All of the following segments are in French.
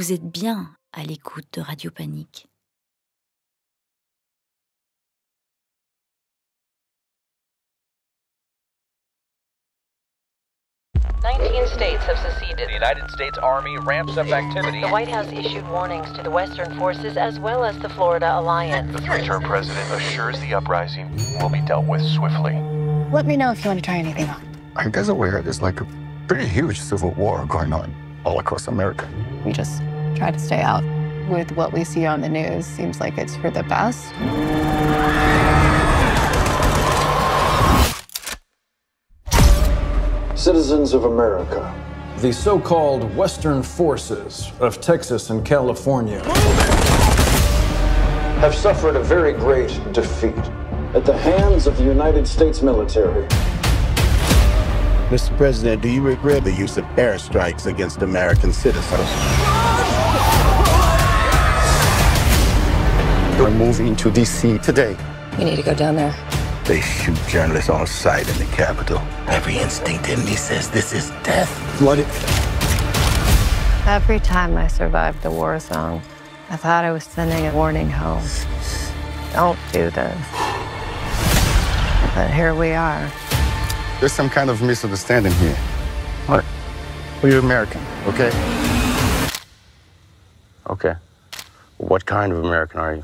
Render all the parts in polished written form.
Vous êtes bien à l'écoute de Radio Panique. States have seceded. The United States Army ramps up activity. The White House issued warnings to the Western forces as well as the Florida Alliance. The three-term president assures the uprising will be dealt with swiftly. Let me know if you want to try anything on. Are you guys aware there's like a pretty huge civil war going on all across America? We just try to stay out. With what we see on the news, seems like it's for the best. Citizens of America. The so-called Western forces of Texas and California Have suffered a very great defeat at the hands of the United States military. Mr. President, do you regret the use of airstrikes against American citizens? We're moving to D.C. today. We need to go down there. They shoot journalists on sight in the Capitol. Every instinct in me says this is death. Blooded. Every time I survived the war zone, I thought I was sending a warning home. Don't do this. But here we are. There's some kind of misunderstanding here. What? Well, you're American, okay? Okay. What kind of American are you?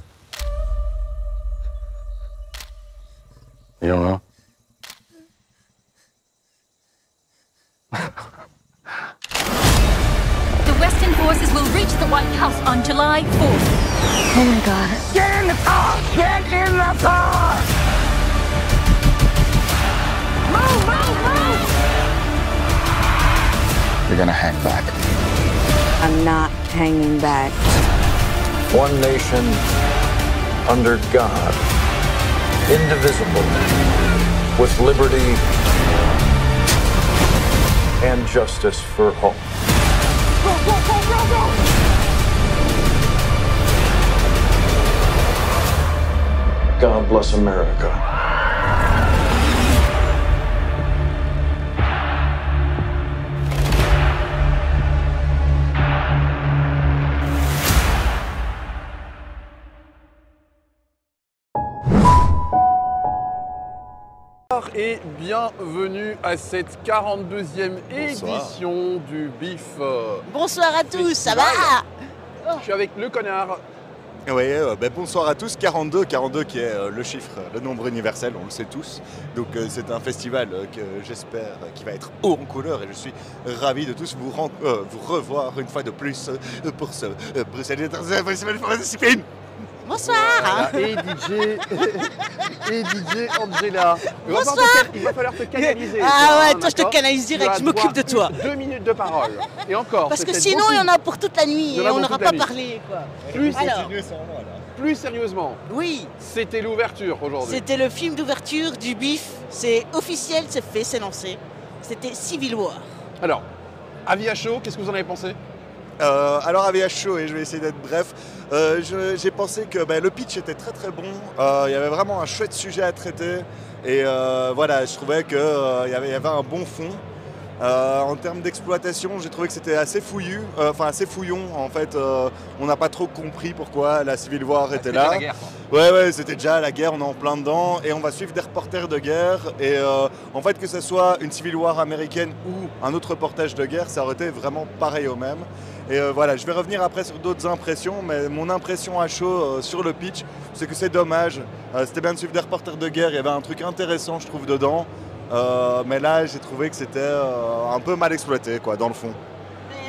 You don't know? The Western forces will reach the White House on July 4th. Oh my God. Get in the car! Get in the car! Move, move, move! You're gonna hang back. I'm not hanging back. One nation under God, indivisible, with liberty and justice for all. Go, go, go, go, go! God bless America. Et bienvenue à cette 42e édition du BIF. Bonsoir à tous, ça va? Je suis avec le connard. Oui, bonsoir à tous. 42 qui est le chiffre, le nombre universel, on le sait tous. Donc c'est un festival que j'espère qui va être haut en couleur et je suis ravi de tous vous revoir une fois de plus pour ce Bruxelles International Festival de Discipline. Bonsoir. Voilà, et DJ Angela. Bonsoir. Il va falloir te canaliser. Ah ouais, toi je te canalise direct, je m'occupe de toi. 2 minutes de parole. Et encore. Parce que sinon il y en a pour toute la nuit et on n'aura pas parlé quoi. Plus sérieusement. Oui. C'était l'ouverture aujourd'hui. C'était le film d'ouverture du BIF. C'est officiel, c'est fait, c'est lancé. C'était Civil War. Alors, avis à chaud, qu'est-ce que vous en avez pensé? Alors avis à chaud, et je vais essayer d'être bref, j'ai pensé que le pitch était très très bon, il y avait vraiment un chouette sujet à traiter et voilà, je trouvais qu'il y avait un bon fond. En termes d'exploitation, j'ai trouvé que c'était assez fouillu, assez fouillon en fait, on n'a pas trop compris pourquoi la Civil War était là. La guerre, quoi. Ouais, c'était déjà la guerre, on est en plein dedans et on va suivre des reporters de guerre et en fait que ce soit une Civil War américaine ou un autre reportage de guerre, ça aurait été vraiment pareil au même. Et voilà, je vais revenir après sur d'autres impressions, mais mon impression à chaud sur le pitch, c'est que c'est dommage. C'était bien de suivre des reporters de guerre, il y avait un truc intéressant, je trouve, dedans. Mais là, j'ai trouvé que c'était un peu mal exploité, quoi, dans le fond.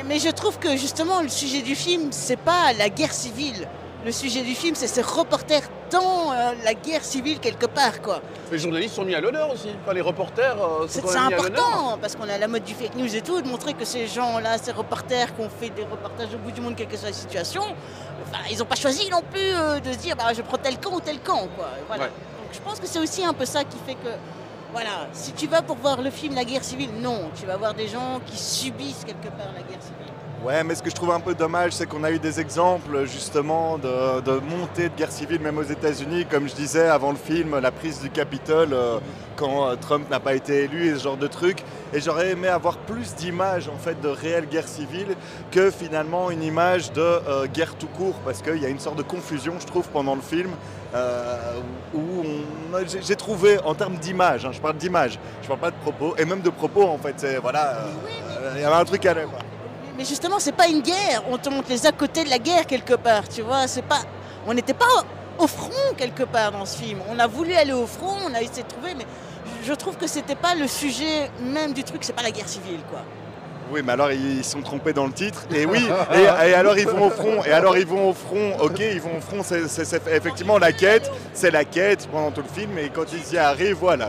Mais je trouve que justement, le sujet du film, c'est pas la guerre civile. Le sujet du film, c'est ces reporters dans la guerre civile quelque part, quoi. Les journalistes sont mis à l'honneur aussi. Enfin, les reporters sont quand C'est même mis à l'honneur. important, parce qu'on a la mode du fake news et tout, de montrer que ces gens-là, ces reporters qui ont fait des reportages au bout du monde, quelle que soit la situation, ils n'ont pas choisi non plus de se dire je prends tel camp ou tel camp, quoi. Voilà. Ouais. Donc je pense que c'est aussi un peu ça qui fait que, voilà, si tu vas pour voir le film La guerre civile, non, tu vas voir des gens qui subissent quelque part la guerre civile. Ouais, mais ce que je trouve un peu dommage, c'est qu'on a eu des exemples justement de montée de guerre civile, même aux États-Unis, comme je disais avant le film, la prise du Capitole quand Trump n'a pas été élu et ce genre de trucs. Et j'aurais aimé avoir plus d'images en fait de réelle guerre civile que finalement une image de guerre tout court, parce qu'il y a une sorte de confusion, je trouve, pendant le film, où j'ai trouvé en termes d'images, hein, je parle d'images, je parle pas de propos, et même de propos en fait, il y avait un truc à l'air. Mais justement, c'est pas une guerre. On te montre les à côté de la guerre quelque part, tu vois. On n'était pas au front quelque part dans ce film. On a voulu aller au front, on a essayé de trouver, mais je trouve que c'était pas le sujet même du truc. C'est pas la guerre civile, quoi. Oui, mais alors ils sont trompés dans le titre. Et oui, et alors ils vont au front. Et alors ils vont au front. Ok, ils vont au front. C'est effectivement la quête. C'est la quête pendant tout le film. Et quand ils y arrivent, voilà.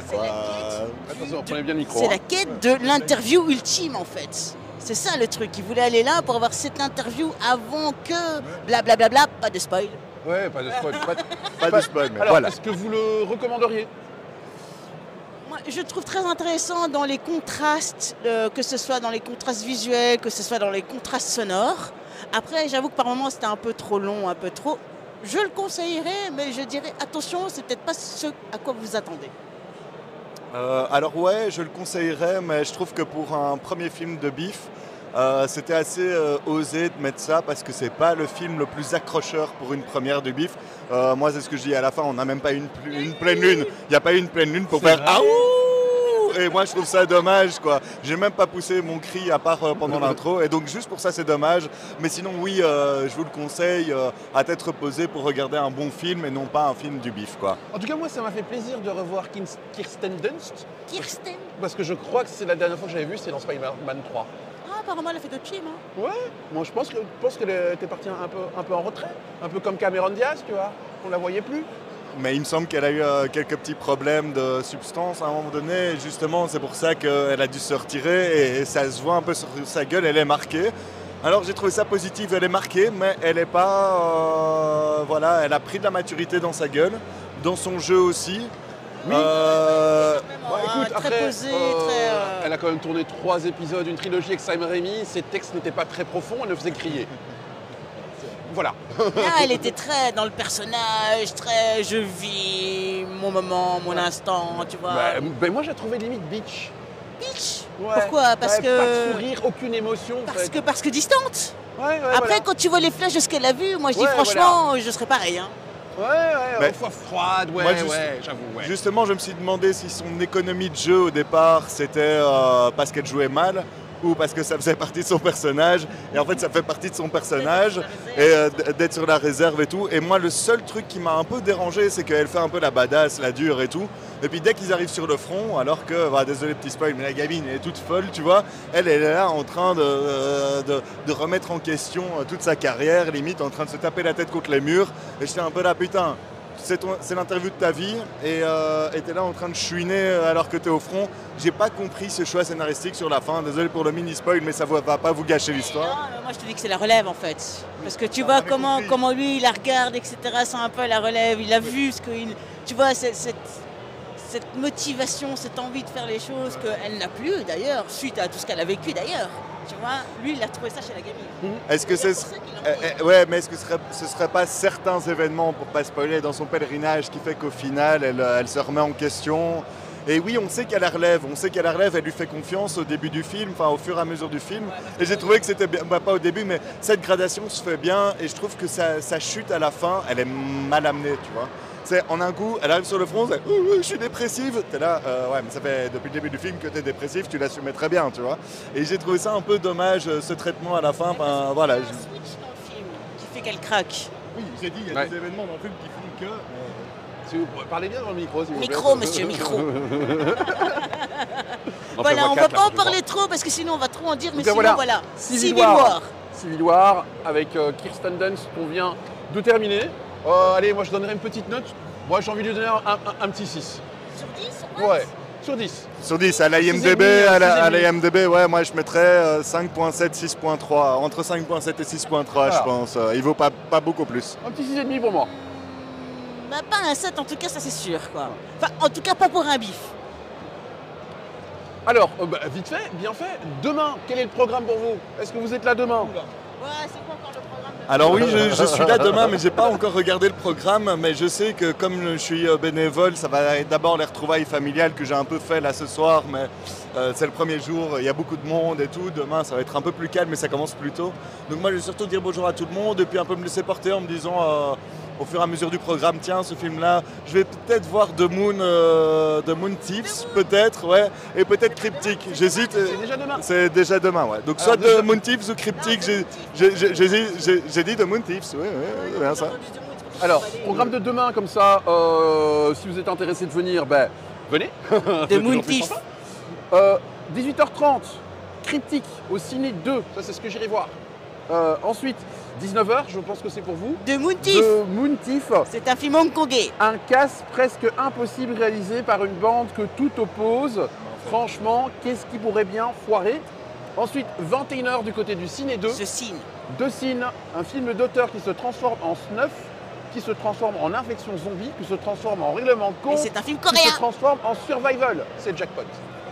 Attention, prenez bien le micro. C'est la quête de l'interview ultime, en fait. C'est ça le truc, ils voulaient aller là pour avoir cette interview avant que blablabla, pas de spoil. Ouais, pas de spoil. Pas de spoil, mais alors, voilà. est-ce que vous le recommanderiez? Moi, je trouve très intéressant dans les contrastes, que ce soit dans les contrastes visuels, que ce soit dans les contrastes sonores. Après, j'avoue que par moments c'était un peu trop long, un peu trop. Je le conseillerais, mais je dirais attention, c'est peut-être pas ce à quoi vous attendez. Alors ouais, je le conseillerais, mais je trouve que pour un premier film de Biff, c'était assez osé de mettre ça parce que c'est pas le film le plus accrocheur pour une première de Biff. Moi, c'est ce que je dis à la fin, on n'a même pas une pleine lune. Il n'y a pas eu une pleine lune pour faire « Aouh !» Et moi, je trouve ça dommage, quoi. J'ai même pas poussé mon cri à part pendant l'intro. Et donc, juste pour ça, c'est dommage. Mais sinon, oui, je vous le conseille à tête reposée pour regarder un bon film et non pas un film du Biff, quoi. En tout cas, moi, ça m'a fait plaisir de revoir Kirsten Dunst. Kirsten? Parce que je crois que c'est la dernière fois que j'avais vu, c'est dans Spider-Man 3. Ah, apparemment, elle a fait d'autres films, hein. Ouais, moi, je pense qu'elle était partie un peu en retrait. Un peu comme Cameron Diaz, tu vois. On la voyait plus. Mais il me semble qu'elle a eu quelques petits problèmes de substance à un moment donné. Et justement, c'est pour ça qu'elle a dû se retirer et ça se voit un peu sur sa gueule, elle est marquée. Alors j'ai trouvé ça positif, elle est marquée, mais elle n'est pas... voilà, elle a pris de la maturité dans sa gueule, dans son jeu aussi. Oui. Écoute, très après, posée, très... elle a quand même tourné 3 épisodes, une trilogie avec Sam Raimi. Ses textes n'étaient pas très profonds, elle le faisait crier. Voilà. Elle était très dans le personnage, très je vis mon moment, mon instant, tu vois. Ben moi j'ai trouvé limite bitch. Bitch? Ouais. Pourquoi? Parce que... Pas de sourire, aucune émotion. Parce que distante. Ouais, après, voilà. Quand tu vois les flashs de ce qu'elle a vu, moi je dis franchement, je serais pareil. Hein. Ouais, fois froide, moi, j'avoue. Ouais. Justement, je me suis demandé si son économie de jeu au départ, c'était parce qu'elle jouait mal ou parce que ça faisait partie de son personnage. Et en fait, ça fait partie de son personnage et d'être sur la réserve et tout. Et moi, le seul truc qui m'a un peu dérangé, c'est qu'elle fait un peu la badass, la dure et tout. Et puis dès qu'ils arrivent sur le front, alors que, désolé petit spoil, mais la gamine elle est toute folle, tu vois, elle est là en train de remettre en question toute sa carrière, limite en train de se taper la tête contre les murs. Et j'étais un peu là, putain, c'est l'interview de ta vie et t'es là en train de chouiner alors que t'es au front. J'ai pas compris ce choix scénaristique sur la fin, désolé pour le mini spoil, mais ça va pas vous gâcher l'histoire. Moi je te dis que c'est la relève en fait, parce que tu vois comment lui il la regarde, etc. C'est un peu la relève, il a vu ce qu'il, tu vois, cette motivation, cette envie de faire les choses qu'elle n'a plus d'ailleurs, suite à tout ce qu'elle a vécu d'ailleurs. Tu vois, lui il a trouvé ça chez la gamine. Est-ce que mais est-ce que ce serait pas certains événements, pour pas spoiler, dans son pèlerinage qui fait qu'au final elle se remet en question? Et oui, on sait qu'elle la relève, elle lui fait confiance au début du film, enfin au fur et à mesure du film. Et j'ai trouvé que c'était bien, pas au début, mais cette gradation se fait bien et je trouve que sa chute à la fin, elle est mal amenée, tu vois. C'est en un coup, elle arrive sur le front, elle dit je suis dépressive. T'es là, ouais, mais ça fait depuis le début du film que t'es dépressif, tu l'assumais très bien, tu vois. Et j'ai trouvé ça un peu dommage, ce traitement à la fin. Ben, voilà. Il y a un switch dans le film qui fait qu'elle craque. Oui, j'ai dit, il y a des événements dans le film qui font que. Si vous parlez bien dans le micro, s'il vous plaît. Micro, monsieur, micro. Voilà, on ne va pas en parler trop parce que sinon on va trop en dire, mais sinon voilà. Civil War. Civil War avec Kirsten Dunst, on vient de terminer. Allez, moi je donnerais une petite note. Moi j'ai envie de lui donner un petit 6. Sur 10? Ouais, sur 10. Sur 10, à l'IMDB, ouais, moi je mettrais 5.7, 6.3. Entre 5.7 et 6.3, je pense. Il vaut pas beaucoup plus. Un petit 6,5 pour moi. Bah, pas un 7 en tout cas, ça c'est sûr quoi. Enfin, en tout cas pas pour un Biff. Alors, vite fait, bien fait. Demain, quel est le programme pour vous? Est-ce que vous êtes là demain? Ouais, c'est quoi encore le programme? Alors oui, je suis là demain, mais j'ai pas encore regardé le programme. Mais je sais que comme je suis bénévole, ça va être d'abord les retrouvailles familiales que j'ai un peu fait là ce soir. Mais c'est le premier jour, il y a beaucoup de monde et tout. Demain, ça va être un peu plus calme, mais ça commence plus tôt. Donc moi, je vais surtout dire bonjour à tout le monde et puis un peu me laisser porter en me disant au fur et à mesure du programme, tiens, ce film-là, je vais peut-être voir The Moon Thieves, peut-être, ouais, et peut-être Cryptic. J'hésite. C'est déjà demain. C'est déjà demain, ouais. Donc soit The Moon Thieves ou Cryptic, j'ai dit The Moon Thieves, oui, bien ça. Alors, programme de demain, comme ça, si vous êtes intéressé de venir, venez. The Moon Thieves. 18h30, Cryptic au Ciné 2, ça c'est ce que j'irai voir. Ensuite, 19h, je pense que c'est pour vous. The Moon Thief. The Moon Thief. C'est un film hongkongais. Un casse presque impossible réalisé par une bande que tout oppose. Franchement, qu'est-ce qui pourrait bien foirer? Ensuite, 21h du côté du Ciné 2. The Scene. The Scene, un film d'auteur qui se transforme en snuff, qui se transforme en infection zombie, qui se transforme en règlement de compte. Et c'est un film coréen. Qui se transforme en survival. C'est jackpot.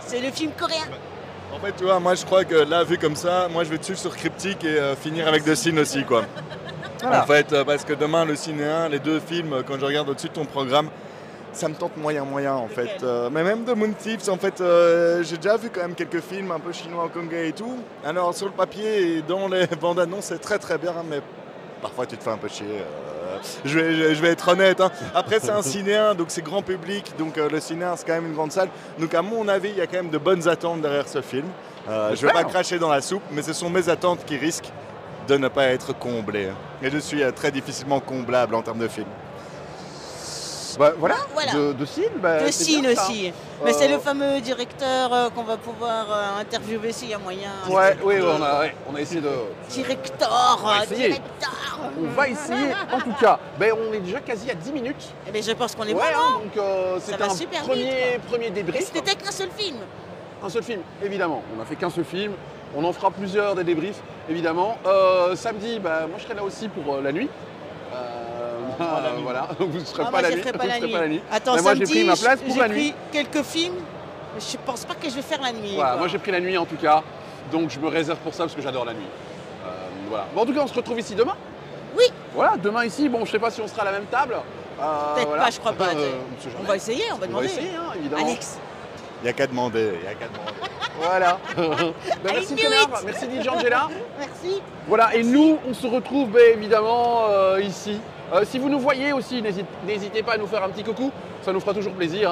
C'est le film coréen. En fait, tu vois, moi je crois que là, vu comme ça, moi je vais te suivre sur Cryptic et finir avec The Scene aussi, quoi. Voilà. En fait, parce que demain, le Ciné 1, les deux films, quand je regarde au-dessus de ton programme, ça me tente moyen en fait. Mais même The Moon Thieves, en fait, j'ai déjà vu quand même quelques films un peu chinois, hongkongais et tout. Alors sur le papier et dans les bandes annonces, c'est très bien, mais parfois tu te fais un peu chier. Je vais être honnête. Hein. Après, c'est un cinéen, donc c'est grand public. Donc le cinéen, c'est quand même une grande salle. Donc à mon avis, il y a quand même de bonnes attentes derrière ce film. Je ne vais pas cracher dans la soupe, mais ce sont mes attentes qui risquent de ne pas être comblées. Et je suis très difficilement comblable en termes de film. Voilà. De Scene, The Scene aussi. Mais c'est le fameux directeur qu'on va pouvoir interviewer s'il y a moyen. Oui, on a essayé de... Directeur. On va essayer, en tout cas. On est déjà quasi à 10 minutes. Et je pense qu'on est bon. Donc c'est un premier débrief. C'était qu'un seul film. Un seul film, évidemment. On n'a fait qu'un seul film. On en fera plusieurs des débriefs, évidemment. Samedi, moi je serai là aussi pour la nuit. Voilà, vous ne serez pas la nuit. Attends, moi j'ai pris ma place pour la nuit. J'ai pris quelques films, mais je pense pas que je vais faire la nuit. Voilà, moi j'ai pris la nuit en tout cas, donc je me réserve pour ça parce que j'adore la nuit. Voilà. En tout cas, on se retrouve ici demain. Oui. Voilà, demain ici. Bon, je sais pas si on sera à la même table. Peut-être pas, je crois pas. On va essayer, on va demander. On va essayer, évidemment. Alex. Il n'y a qu'à demander, Voilà. Merci Connard, merci D'Angela. Merci. Voilà, et nous, on se retrouve évidemment ici. Si vous nous voyez aussi, n'hésitez pas à nous faire un petit coucou, ça nous fera toujours plaisir.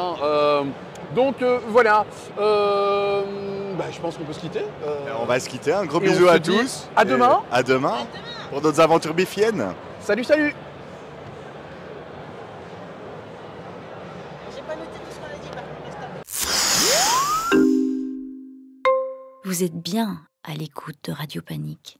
Donc voilà, je pense qu'on peut se quitter. On va se quitter, un gros bisou à tous. À demain. À demain pour d'autres aventures biffiennes. Salut. J'ai pas noté tout ce qu'on a dit par contre. Vous êtes bien à l'écoute de Radio Panique.